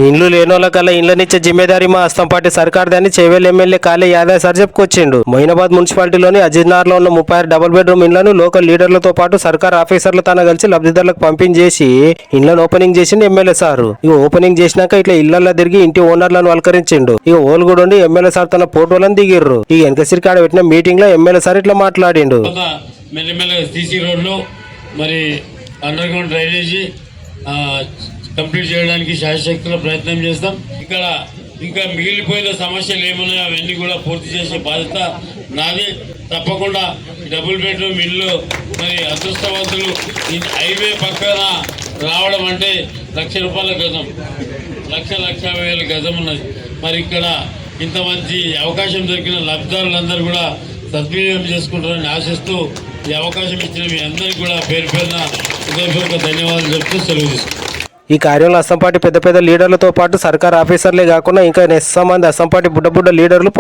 ఇండ్లు లేనోళ్ళకల్లా ఇండ్లనిచ్చే జిమ్మేదారి మా అస్తంపాటి సర్కార్దని చేవేల్ MLA కాళే Yadav sir చెప్పుకొచ్చిండు. Moinabad మున్సిపాలిటీలోని అజిజ్నార్లో ఉన్న 36 డబుల్ బెడ్రూమ్ ఇండ్లను లోకల్ లీడర్లతో పాటు సర్కార్ ఆఫీసర్లు తన కలిసి లబ్ధిదారులకు పంపించేసి ఇండ్లను ఓపెనింగ్ చేసిండు ఎమ్మెల్యే సారు. ఇక ఓపెనింగ్ చేసినాక ఇట్లా ఇళ్లల్లో తిరిగి ఇంటి ఓనర్లను వల్కరించిండు. ఇక ఓల్గుడుండి ఎమ్మెల్యే సార్ తన ఫోటోలను దిగిర్రు. ఈ వెనకసిరి కాడ పెట్టిన మీటింగ్ లో ఎమ్మెల్యే సార్ ఇట్లా మాట్లాడిండు. మరి అండర్ గ్రౌండ్ డ్రైనేజీ కంప్లీట్ చేయడానికి శాయశక్తుల ప్రయత్నం చేస్తాం. ఇక్కడ ఇంకా మిగిలిపోయిన సమస్యలు ఏమున్నాయో అవన్నీ కూడా పూర్తి చేసే బాధ్యత నాది. తప్పకుండా డబుల్ బెడ్రూమ్ ఇల్లు మరి అదృష్టవంతులు హైవే పక్కన రావడం అంటే ₹1,00,000 గజం, 1,50,000 గజం ఉన్నది. మరి ఇక్కడ ఇంత మంచి అవకాశం దొరికిన లబ్ధిదారులందరూ కూడా సద్వినియోగం చేసుకుంటారని ఆశిస్తూ ఈ అవకాశం ఇచ్చిన మీ అందరికీ కూడా పేరు పేరున హృదయపూర్వక ధన్యవాదాలు చెప్తూ సెలవు తీసుకుంటాం. ఈ కార్యంలో అస్తంపాటి పెద్ద పెద్ద లీడర్లతో పాటు సర్కార్ ఆఫీసర్లే కాకుండా ఇంకా నెస్సమంది అస్తంపాటి బుడ్డ లీడర్లు